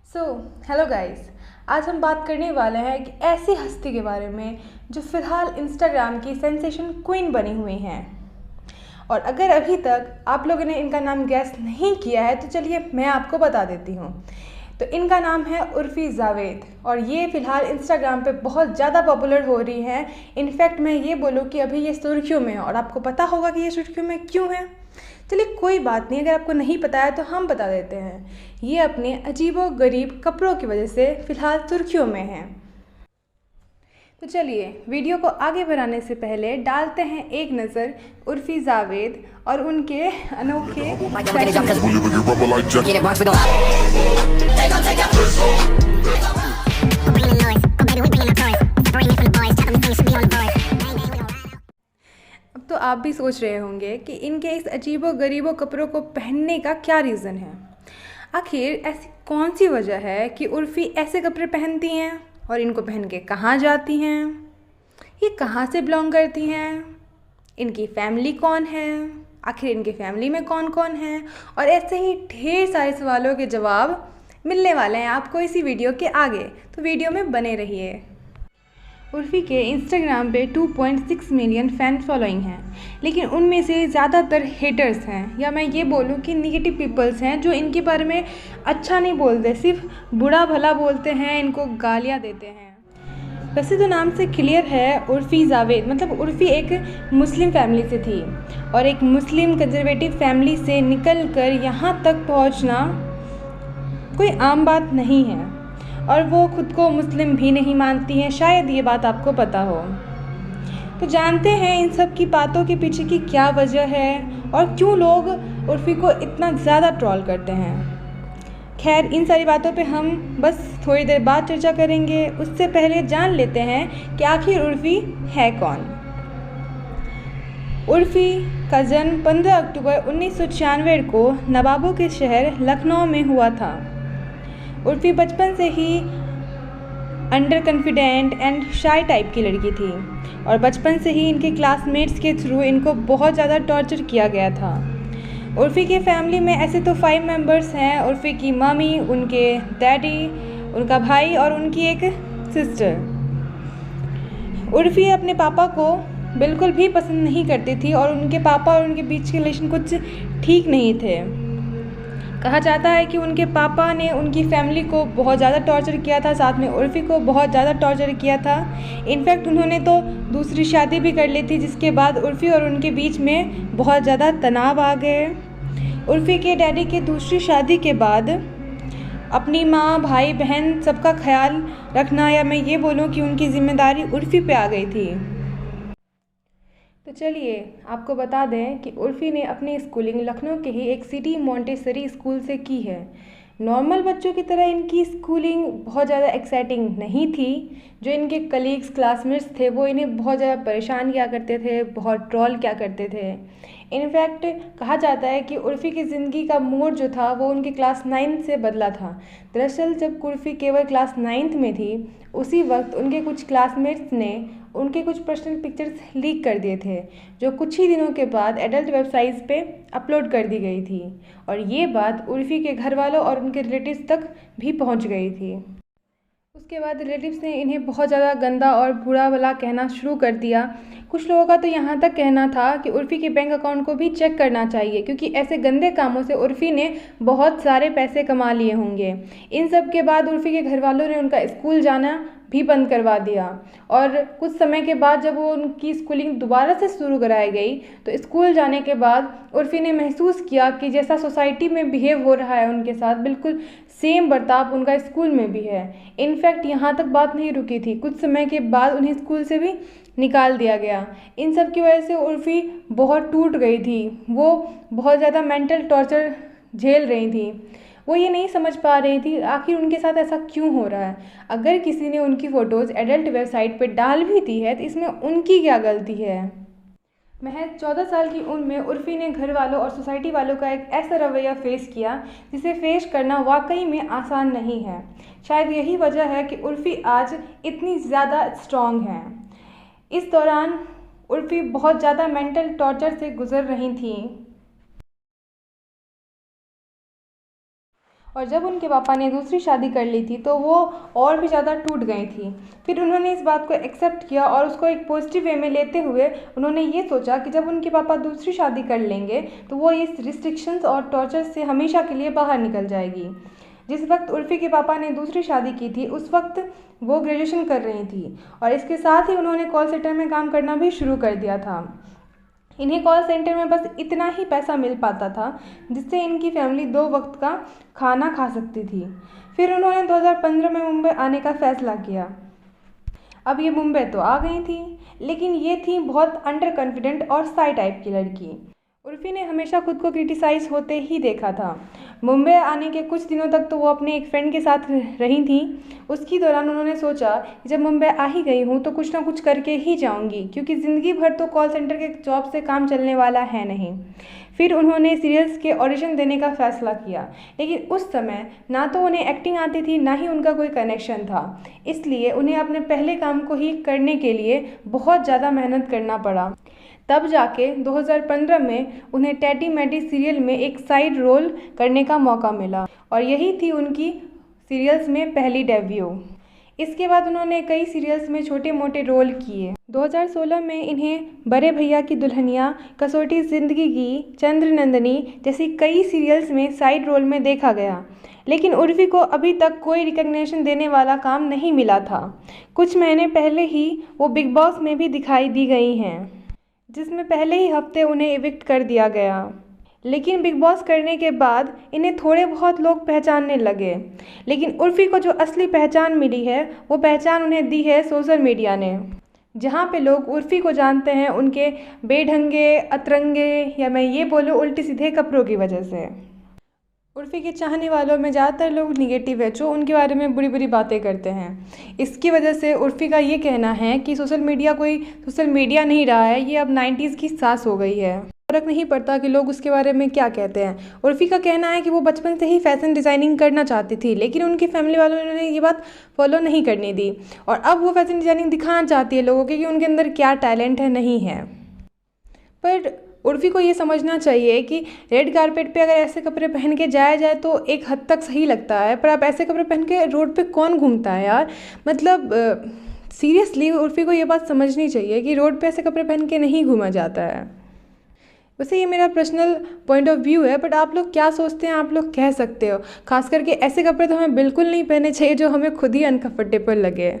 So hello guys, आज हम बात करने वाले हैं एक ऐसी हस्ती के बारे में जो फ़िलहाल इंस्टाग्राम की सेंसेशन क्वीन बनी हुई हैं। और अगर अभी तक आप लोगों ने इनका नाम गैस नहीं किया है तो चलिए मैं आपको बता देती हूँ। तो इनका नाम है उर्फ़ी जावेद और ये फ़िलहाल इंस्टाग्राम पे बहुत ज़्यादा पॉपुलर हो रही हैं। इनफैक्ट मैं ये बोलूँ कि अभी ये सुर्खियों में है और आपको पता होगा कि ये सुर्खियों में क्यों है। चलिए कोई बात नहीं, अगर आपको नहीं पता है तो हम बता देते हैं। ये अपने अजीबो गरीब कपड़ों की वजह से फ़िलहाल सुर्खियों में हैं। तो चलिए वीडियो को आगे बढ़ाने से पहले डालते हैं एक नज़र उर्फ़ी जावेद और उनके अनोखे अब तो आप भी सोच रहे होंगे कि इनके इस अजीबो गरीबो कपड़ों को पहनने का क्या रीज़न है। आखिर ऐसी कौन सी वजह है कि उर्फ़ी ऐसे कपड़े पहनती हैं और इनको पहन के कहाँ जाती हैं, ये कहाँ से बिलोंग करती हैं, इनकी फैमिली कौन है, आखिर इनकी फैमिली में कौन कौन है, और ऐसे ही ढेर सारे सवालों के जवाब मिलने वाले हैं आपको इसी वीडियो के आगे। तो वीडियो में बने रहिए। उर्फ़ी के इंस्टाग्राम पे 2.6 मिलियन फ़ैन फॉलोइंग हैं, लेकिन उनमें से ज़्यादातर हेटर्स हैं, या मैं ये बोलूँ कि निगेटिव पीपल्स हैं जो इनके बारे में अच्छा नहीं बोलते, सिर्फ बुरा भला बोलते हैं, इनको गालियाँ देते हैं। वैसे तो नाम से क्लियर है उर्फ़ी जावेद, मतलब उर्फ़ी एक मुस्लिम फैमिली से थी और एक मुस्लिम कंजर्वेटिव फैमिली से निकल कर यहाँ तक पहुँचना कोई आम बात नहीं है और वो खुद को मुस्लिम भी नहीं मानती हैं, शायद ये बात आपको पता हो। तो जानते हैं इन सब की बातों के पीछे की क्या वजह है और क्यों लोग उर्फ़ी को इतना ज़्यादा ट्रोल करते हैं। खैर इन सारी बातों पे हम बस थोड़ी देर बाद चर्चा करेंगे। उससे पहले जान लेते हैं कि आखिर उर्फ़ी है कौन। उर्फ़ी का जन्म 15 अक्टूबर 1996 को नवाबों के शहर लखनऊ में हुआ था। उर्फ़ी बचपन से ही under confident and shy type की लड़की थी और बचपन से ही इनके क्लासमेट्स के थ्रू इनको बहुत ज़्यादा टॉर्चर किया गया था। उर्फ़ी के फैमिली में ऐसे तो 5 मेंबर्स हैं, उर्फ़ी की मम्मी, उनके डैडी, उनका भाई और उनकी एक सिस्टर। उर्फ़ी अपने पापा को बिल्कुल भी पसंद नहीं करती थी और उनके पापा और उनके बीच के रिलेशन कुछ ठीक नहीं थे। कहा जाता है कि उनके पापा ने उनकी फैमिली को बहुत ज़्यादा टॉर्चर किया था, साथ में उर्फ़ी को बहुत ज़्यादा टॉर्चर किया था। इनफैक्ट उन्होंने तो दूसरी शादी भी कर ली थी, जिसके बाद उर्फ़ी और उनके बीच में बहुत ज़्यादा तनाव आ गए। उर्फ़ी के डैडी के दूसरी शादी के बाद अपनी माँ, भाई बहन सबका ख्याल रखना, या मैं ये बोलूँ कि उनकी ज़िम्मेदारी उर्फ़ी पे आ गई थी। तो चलिए आपको बता दें कि उर्फ़ी ने अपनी स्कूलिंग लखनऊ के ही एक सिटी मॉन्टेसरी स्कूल से की है। नॉर्मल बच्चों की तरह इनकी स्कूलिंग बहुत ज़्यादा एक्साइटिंग नहीं थी। जो इनके कलीग्स, क्लासमेट्स थे वो इन्हें बहुत ज़्यादा परेशान किया करते थे, बहुत ट्रोल किया करते थे। इनफैक्ट कहा जाता है कि उर्फ़ी की ज़िंदगी का मोड़ जो था वो उनके क्लास 9 से बदला था। दरअसल जब उर्फ़ी केवल क्लास 9th में थी उसी वक्त उनके कुछ क्लासमेट्स ने उनके कुछ पर्सनल पिक्चर्स लीक कर दिए थे, जो कुछ ही दिनों के बाद एडल्ट वेबसाइट्स पे अपलोड कर दी गई थी और ये बात उर्फ़ी के घर वालों और उनके रिलेटिव्स तक भी पहुंच गई थी। उसके बाद रिलेटिव्स ने इन्हें बहुत ज़्यादा गंदा और बुरा भला कहना शुरू कर दिया। कुछ लोगों का तो यहाँ तक कहना था कि उर्फ़ी के बैंक अकाउंट को भी चेक करना चाहिए, क्योंकि ऐसे गंदे कामों से उर्फ़ी ने बहुत सारे पैसे कमा लिए होंगे। इन सब के बाद उर्फ़ी के घर वालों ने उनका स्कूल जाना भी बंद करवा दिया और कुछ समय के बाद जब वो उनकी स्कूलिंग दोबारा से शुरू कराई गई तो स्कूल जाने के बाद उर्फ़ी ने महसूस किया कि जैसा सोसाइटी में बिहेव हो रहा है उनके साथ, बिल्कुल सेम बर्ताव उनका स्कूल में भी है। इनफैक्ट यहाँ तक बात नहीं रुकी थी, कुछ समय के बाद उन्हें स्कूल से भी निकाल दिया गया। इन सब की वजह से उर्फ़ी बहुत टूट गई थी, वो बहुत ज़्यादा मेंटल टॉर्चर झेल रही थी। वो ये नहीं समझ पा रही थी आखिर उनके साथ ऐसा क्यों हो रहा है। अगर किसी ने उनकी फ़ोटोज़ एडल्ट वेबसाइट पर डाल भी दी है तो इसमें उनकी क्या गलती है। महज 14 साल की उम्र में उर्फ़ी ने घर वालों और सोसाइटी वालों का एक ऐसा रवैया फेस किया जिसे फेस करना वाकई में आसान नहीं है। शायद यही वजह है कि उर्फ़ी आज इतनी ज़्यादा स्ट्रॉन्ग है। इस दौरान उर्फ़ी बहुत ज़्यादा मेंटल टॉर्चर से गुज़र रही थी और जब उनके पापा ने दूसरी शादी कर ली थी तो वो और भी ज़्यादा टूट गई थी। फिर उन्होंने इस बात को एक्सेप्ट किया और उसको एक पॉजिटिव वे में लेते हुए उन्होंने ये सोचा कि जब उनके पापा दूसरी शादी कर लेंगे तो वो इस रिस्ट्रिक्शंस और टॉर्चर से हमेशा के लिए बाहर निकल जाएगी। जिस वक्त उर्फ़ी के पापा ने दूसरी शादी की थी उस वक्त वो ग्रेजुएशन कर रही थी और इसके साथ ही उन्होंने कॉल सेंटर में काम करना भी शुरू कर दिया था। इन्हें कॉल सेंटर में बस इतना ही पैसा मिल पाता था जिससे इनकी फैमिली 2 वक्त का खाना खा सकती थी। फिर उन्होंने 2015 में मुंबई आने का फ़ैसला किया। अब ये मुंबई तो आ गई थी, लेकिन ये थी बहुत अंडर कॉन्फिडेंट और शाय टाइप की लड़की। उर्फ़ी ने हमेशा खुद को क्रिटिसाइज़ होते ही देखा था। मुंबई आने के कुछ दिनों तक तो वो अपने एक फ्रेंड के साथ रही थी। उसकी दौरान उन्होंने सोचा कि जब मुंबई आ ही गई हूँ तो कुछ ना कुछ करके ही जाऊँगी, क्योंकि ज़िंदगी भर तो कॉल सेंटर के जॉब से काम चलने वाला है नहीं। फिर उन्होंने सीरियल्स के ऑडिशन देने का फ़ैसला किया, लेकिन उस समय ना तो उन्हें एक्टिंग आती थी ना ही उनका कोई कनेक्शन था, इसलिए उन्हें अपने पहले काम को ही करने के लिए बहुत ज़्यादा मेहनत करना पड़ा। तब जाके 2015 में उन्हें टैडी मैडी सीरियल में एक साइड रोल करने का मौका मिला और यही थी उनकी सीरियल्स में पहली डेब्यू। इसके बाद उन्होंने कई सीरियल्स में छोटे मोटे रोल किए। 2016 में इन्हें बड़े भैया की दुल्हनिया, कसौटी ज़िंदगी की, चंद्रनंदिनी जैसी कई सीरियल्स में साइड रोल में देखा गया, लेकिन उर्फ़ी को अभी तक कोई रिकग्निशन देने वाला काम नहीं मिला था। कुछ महीने पहले ही वो बिग बॉस में भी दिखाई दी गई हैं, जिसमें पहले ही हफ्ते उन्हें इविक्ट कर दिया गया। लेकिन बिग बॉस करने के बाद इन्हें थोड़े बहुत लोग पहचानने लगे, लेकिन उर्फ़ी को जो असली पहचान मिली है वो पहचान उन्हें दी है सोशल मीडिया ने, जहाँ पे लोग उर्फ़ी को जानते हैं उनके बेढंगे, अतरंगे या मैं ये बोलूँ उल्टे सीधे कपड़ों की वजह से। उर्फ़ी के चाहने वालों में ज़्यादातर लोग निगेटिव है, जो उनके बारे में बुरी बुरी बातें करते हैं। इसकी वजह से उर्फ़ी का ये कहना है कि सोशल मीडिया कोई सोशल मीडिया नहीं रहा है, ये अब 90s की सास हो गई है। फ़र्क नहीं पड़ता कि लोग उसके बारे में क्या कहते हैं। उर्फ़ी का कहना है कि वो बचपन से ही फैशन डिज़ाइनिंग करना चाहती थी, लेकिन उनकी फैमिली वालों ने उन्हें ये बात फॉलो नहीं करने दी और अब वो फैशन डिज़ाइनिंग दिखाना चाहती है लोगों को कि उनके अंदर क्या टैलेंट है, नहीं है। पर उर्फ़ी को ये समझना चाहिए कि रेड कारपेट पे अगर ऐसे कपड़े पहन के जाया जाए तो एक हद तक सही लगता है, पर अब ऐसे कपड़े पहन के रोड पे कौन घूमता है यार। मतलब सीरियसली उर्फ़ी को ये बात समझनी चाहिए कि रोड पे ऐसे कपड़े पहन के नहीं घूमा जाता है। वैसे ये मेरा पर्सनल पॉइंट ऑफ व्यू है, बट आप लोग क्या सोचते हैं आप लोग कह सकते हो। खास करके ऐसे कपड़े तो हमें बिल्कुल नहीं पहनने चाहिए जो हमें खुद ही अनकम्फर्टेबल लगे।